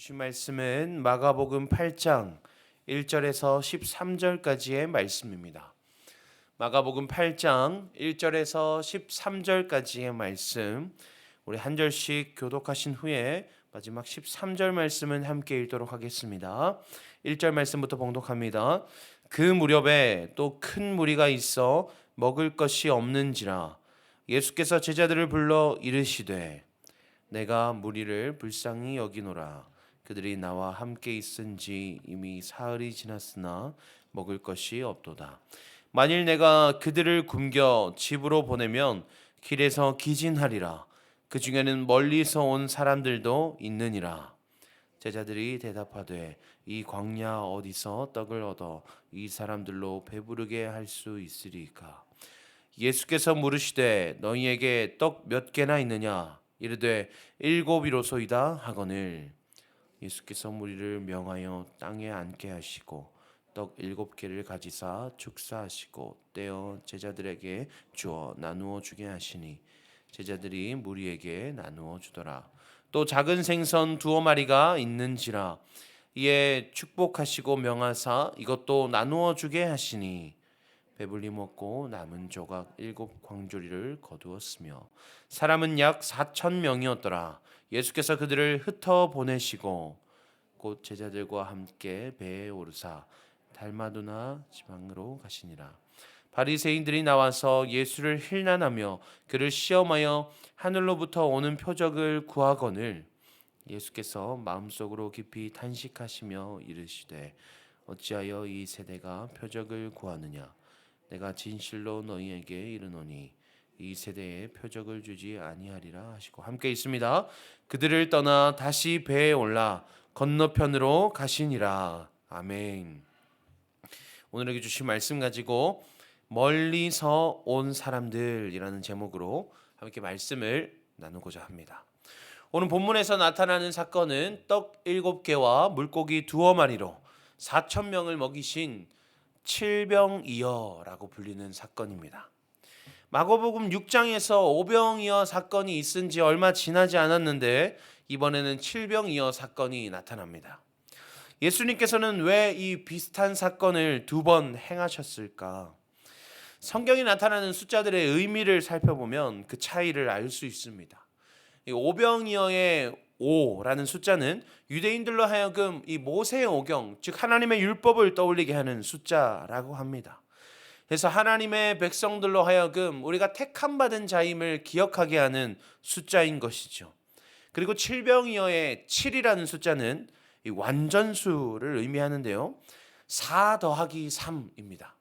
주신 말씀은 마가복음 8장 1절에서 13절까지의 말씀입니다. 마가복음 8장 1절에서 13절까지의 말씀, 우리 한 절씩 교독하신 후에 마지막 13절 말씀은 함께 읽도록 하겠습니다. 1절 말씀부터 봉독합니다. 그 무렵에 또 큰 무리가 있어 먹을 것이 없는지라 예수께서 제자들을 불러 이르시되 내가 무리를 불쌍히 여기노라. 그들이 나와 함께 있은지 이미 사흘이 지났으나 먹을 것이 없도다. 만일 내가 그들을 굶겨 집으로 보내면 길에서 기진하리라. 그 중에는 멀리서 온 사람들도 있느니라. 제자들이 대답하되 이 광야 어디서 떡을 얻어 이 사람들로 배부르게 할 수 있으리까? 예수께서 물으시되 너희에게 떡 몇 개나 있느냐? 이르되 7이로소이다 하거늘 예수께서 무리를 명하여 땅에 앉게 하시고 떡 7개를 가지사 축사하시고 떼어 제자들에게 주어 나누어 주게 하시니 제자들이 무리에게 나누어 주더라. 또 작은 생선 2마리가 있는지라 이에 축복하시고 명하사 이것도 나누어 주게 하시니 배불리 먹고 남은 조각 7광주리를 거두었으며 사람은 약 4,000명이었더라. 예수께서 그들을 흩어 보내시고 곧 제자들과 함께 배에 오르사 달마누나 지방으로 가시니라. 바리새인들이 나와서 예수를 힐난하며 그를 시험하여 하늘로부터 오는 표적을 구하거늘 예수께서 마음속으로 깊이 탄식하시며 이르시되 어찌하여 이 세대가 표적을 구하느냐? 내가 진실로 너희에게 이르노니 이 세대에 표적을 주지 아니하리라 하시고 함께 있습니다. 그들을 떠나 다시 배에 올라 건너편으로 가시니라. 아멘. 오늘에게 주신 말씀 가지고 멀리서 온 사람들이라는 제목으로 함께 말씀을 나누고자 합니다. 오늘 본문에서 나타나는 사건은 떡 7개와 물고기 2마리로 4,000명을 먹이신 칠병이어라고 불리는 사건입니다. 마가복음 6장에서 오병이어 사건이 있은 지 얼마 지나지 않았는데 이번에는 칠병이어 사건이 나타납니다. 예수님께서는 왜 이 비슷한 사건을 2번 행하셨을까? 성경에 나타나는 숫자들의 의미를 살펴보면 그 차이를 알 수 있습니다. 이 오병이어의 5라는 숫자는 유대인들로 하여금 이 모세의 오경, 즉 하나님의 율법을 떠올리게 하는 숫자라고 합니다. 그래서 하나님의 백성들로 하여금 우리가 택함 받은 자임을 기억하게 하는 숫자인 것이죠. 그리고 칠병이어의 7이라는 숫자는 이 완전수를 의미하는데요. 4 더하기 3입니다.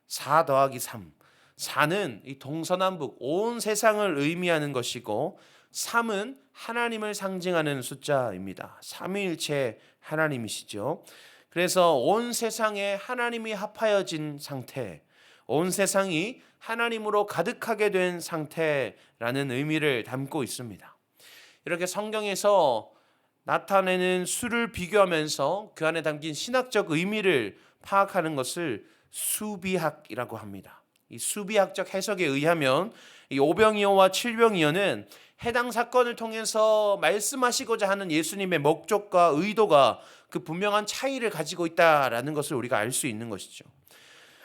4 더하기 3. 4는 이 동서남북 온 세상을 의미하는 것이고 3은 하나님을 상징하는 숫자입니다. 삼위일체 하나님이시죠. 그래서 온 세상에 하나님이 합하여진 상태, 온 세상이 하나님으로 가득하게 된 상태라는 의미를 담고 있습니다. 이렇게 성경에서 나타내는 수를 비교하면서 그 안에 담긴 신학적 의미를 파악하는 것을 수비학이라고 합니다. 이 수비학적 해석에 의하면 이 오병이어와 칠병이어는 해당 사건을 통해서 말씀하시고자 하는 예수님의 목적과 의도가 그 분명한 차이를 가지고 있다라는 것을 우리가 알 수 있는 것이죠.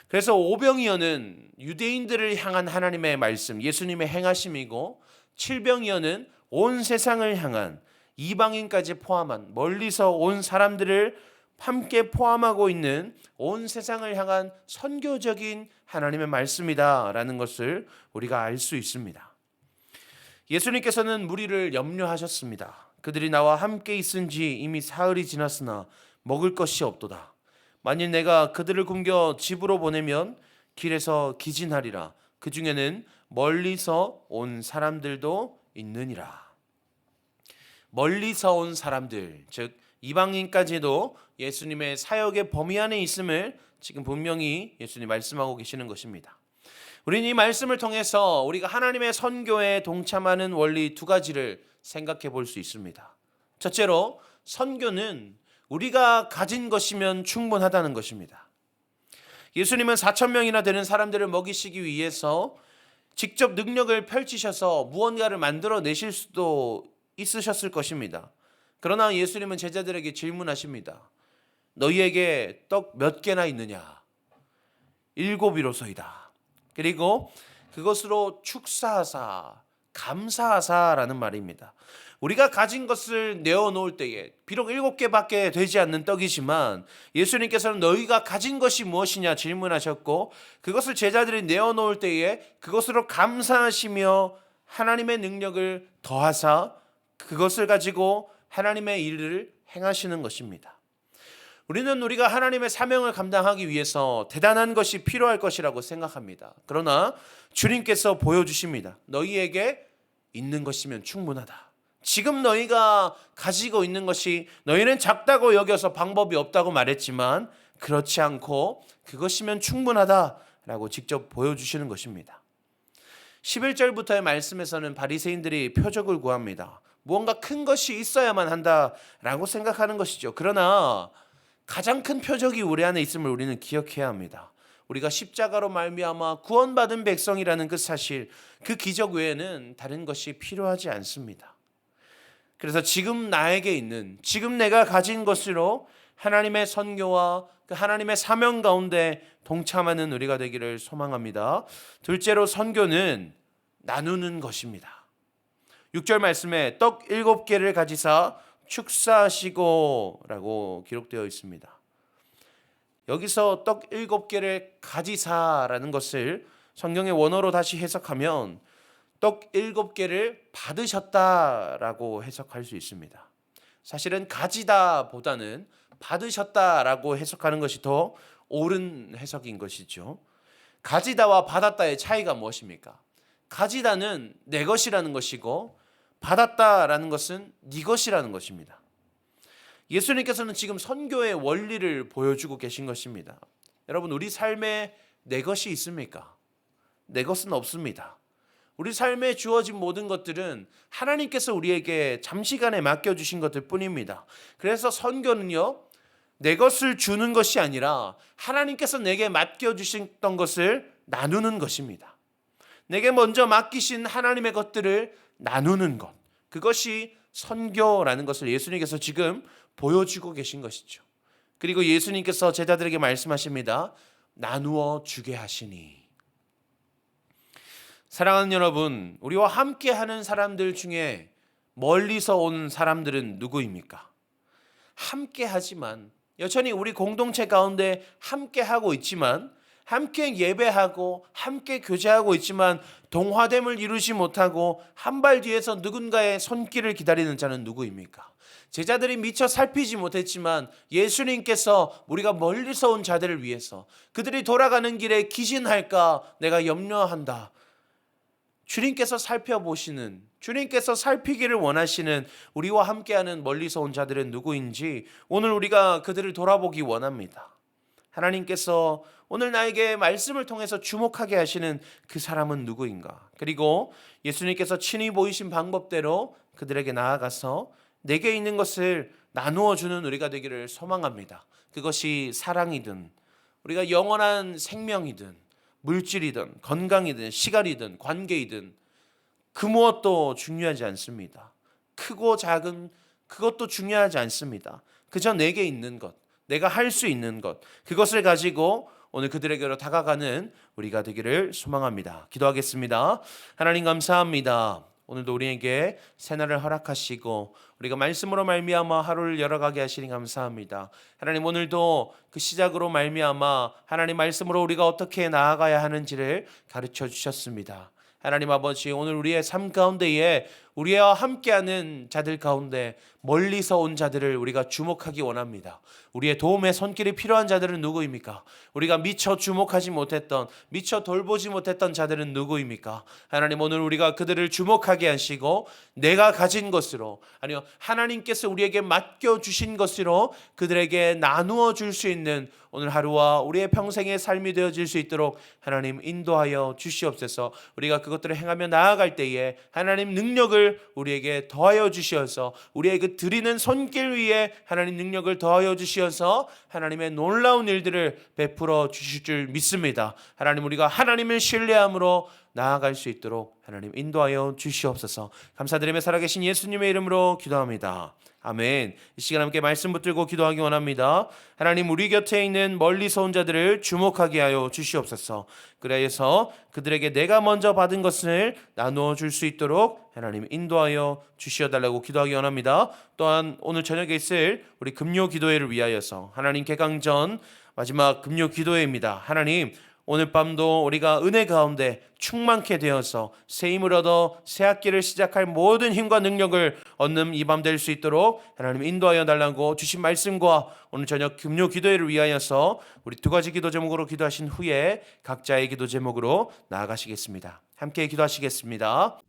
그래서 오병이어는 유대인들을 향한 하나님의 말씀, 예수님의 행하심이고 칠병이어는 온 세상을 향한 이방인까지 포함한 멀리서 온 사람들을 함께 포함하고 있는 온 세상을 향한 선교적인 하나님의 말씀이다라는 것을 우리가 알 수 있습니다. 예수님께서는 무리를 염려하셨습니다. 그들이 나와 함께 있은지 이미 사흘이 지났으나 먹을 것이 없도다. 만일 내가 그들을 굶겨 집으로 보내면 길에서 기진하리라. 그 중에는 멀리서 온 사람들도 있느니라. 멀리서 온 사람들, 즉 이방인까지도 예수님의 사역의 범위 안에 있음을 지금 분명히 예수님 말씀하고 계시는 것입니다. 우리는 이 말씀을 통해서 우리가 하나님의 선교에 동참하는 원리 2가지를 생각해 볼 수 있습니다. 첫째로 선교는 우리가 가진 것이면 충분하다는 것입니다. 예수님은 4,000명이나 되는 사람들을 먹이시기 위해서 직접 능력을 펼치셔서 무언가를 만들어내실 수도 있으셨을 것입니다. 그러나 예수님은 제자들에게 질문하십니다. 너희에게 떡 몇 개나 있느냐? 7이로소이다. 그리고 그것으로 축사하사 감사하사라는 말입니다. 우리가 가진 것을 내어놓을 때에 비록 7개밖에 되지 않는 떡이지만 예수님께서는 너희가 가진 것이 무엇이냐 질문하셨고, 그것을 제자들이 내어놓을 때에 그것으로 감사하시며 하나님의 능력을 더하사 그것을 가지고 하나님의 일을 행하시는 것입니다. 우리는 우리가 하나님의 사명을 감당하기 위해서 대단한 것이 필요할 것이라고 생각합니다. 그러나 주님께서 보여주십니다. 너희에게 있는 것이면 충분하다. 지금 너희가 가지고 있는 것이 너희는 작다고 여겨서 방법이 없다고 말했지만 그렇지 않고 그것이면 충분하다라고 직접 보여주시는 것입니다. 11절부터의 말씀에서는 바리새인들이 표적을 구합니다. 무언가 큰 것이 있어야만 한다라고 생각하는 것이죠. 그러나 가장 큰 표적이 우리 안에 있음을 우리는 기억해야 합니다. 우리가 십자가로 말미암아 구원받은 백성이라는 그 사실, 그 기적 외에는 다른 것이 필요하지 않습니다. 그래서 지금 나에게 있는, 지금 내가 가진 것으로 하나님의 선교와 그 하나님의 사명 가운데 동참하는 우리가 되기를 소망합니다. 둘째로 선교는 나누는 것입니다. 6절 말씀에 떡 7개를 가지사 축사하시고 라고 기록되어 있습니다. 여기서 떡 7개를 가지사라는 것을 성경의 원어로 다시 해석하면 떡 7개를 받으셨다라고 해석할 수 있습니다. 사실은 가지다 보다는 받으셨다라고 해석하는 것이 더 옳은 해석인 것이죠. 가지다와 받았다의 차이가 무엇입니까? 가지다는 내 것이라는 것이고 받았다라는 것은 네 것이라는 것입니다. 예수님께서는 지금 선교의 원리를 보여주고 계신 것입니다. 여러분, 우리 삶에 내 것이 있습니까? 내 것은 없습니다. 우리 삶에 주어진 모든 것들은 하나님께서 우리에게 잠시간에 맡겨주신 것들 뿐입니다. 그래서 선교는요, 내 것을 주는 것이 아니라 하나님께서 내게 맡겨주셨던 것을 나누는 것입니다. 내게 먼저 맡기신 하나님의 것들을 나누는 것, 그것이 선교라는 것을 예수님께서 지금 보여주고 계신 것이죠. 그리고 예수님께서 제자들에게 말씀하십니다. 나누어 주게 하시니. 사랑하는 여러분, 우리와 함께하는 사람들 중에 멀리서 온 사람들은 누구입니까? 함께하지만 여전히 우리 공동체 가운데 함께하고 있지만, 함께 예배하고 함께 교제하고 있지만 동화됨을 이루지 못하고 한 발 뒤에서 누군가의 손길을 기다리는 자는 누구입니까? 제자들이 미처 살피지 못했지만 예수님께서 우리가 멀리서 온 자들을 위해서 그들이 돌아가는 길에 기진할까 내가 염려한다. 주님께서 살펴보시는, 주님께서 살피기를 원하시는 우리와 함께하는 멀리서 온 자들은 누구인지 오늘 우리가 그들을 돌아보기 원합니다. 하나님께서 오늘 나에게 말씀을 통해서 주목하게 하시는 그 사람은 누구인가? 그리고 예수님께서 친히 보이신 방법대로 그들에게 나아가서 내게 있는 것을 나누어 주는 우리가 되기를 소망합니다. 그것이 사랑이든 우리가 영원한 생명이든 물질이든 건강이든 시간이든 관계이든 그 무엇도 중요하지 않습니다. 크고 작은 그것도 중요하지 않습니다. 그저 내게 있는 것, 내가 할 수 있는 것, 그것을 가지고 오늘 그들에게로 다가가는 우리가 되기를 소망합니다. 기도하겠습니다. 하나님 감사합니다. 오늘도 우리에게 새날을 허락하시고 우리가 말씀으로 말미암아 하루를 열어가게 하시니 감사합니다. 하나님, 오늘도 그 시작으로 말미암아 하나님 말씀으로 우리가 어떻게 나아가야 하는지를 가르쳐 주셨습니다. 하나님 아버지, 오늘 우리의 삶 가운데에 우리와 함께하는 자들 가운데 멀리서 온 자들을 우리가 주목하기 원합니다. 우리의 도움의 손길이 필요한 자들은 누구입니까? 우리가 미처 주목하지 못했던, 미처 돌보지 못했던 자들은 누구입니까? 하나님, 오늘 우리가 그들을 주목하게 하시고 내가 가진 것으로, 아니요, 하나님께서 우리에게 맡겨주신 것으로 그들에게 나누어 줄 수 있는 오늘 하루와 우리의 평생의 삶이 되어질 수 있도록 하나님 인도하여 주시옵소서. 우리가 그것들을 행하며 나아갈 때에 하나님 능력을 우리에게 더하여 주시어서 우리의 그 드리는 손길 위에 하나님 능력을 더하여 주시어서 하나님의 놀라운 일들을 베풀어 주실 줄 믿습니다. 하나님, 우리가 하나님을 신뢰함으로 나아갈 수 있도록 하나님 인도하여 주시옵소서. 감사드리며 살아계신 예수님의 이름으로 기도합니다. 아멘. 이 시간 함께 말씀 붙들고 기도하기 원합니다. 하나님, 우리 곁에 있는 멀리서 온 자들을 주목하게 하여 주시옵소서. 그래서 그들에게 내가 먼저 받은 것을 나누어 줄 수 있도록 하나님 인도하여 주시어달라고 기도하기 원합니다. 또한 오늘 저녁에 있을 우리 금요 기도회를 위하여서 하나님, 개강전 마지막 금요 기도회입니다. 하나님, 오늘 밤도 우리가 은혜 가운데 충만케 되어서 새 힘을 얻어 새 학기를 시작할 모든 힘과 능력을 얻는 이 밤 될 수 있도록 하나님 인도하여 달라고 주신 말씀과 오늘 저녁 금요 기도회를 위하여서 우리 두 가지 기도 제목으로 기도하신 후에 각자의 기도 제목으로 나아가시겠습니다. 함께 기도하시겠습니다.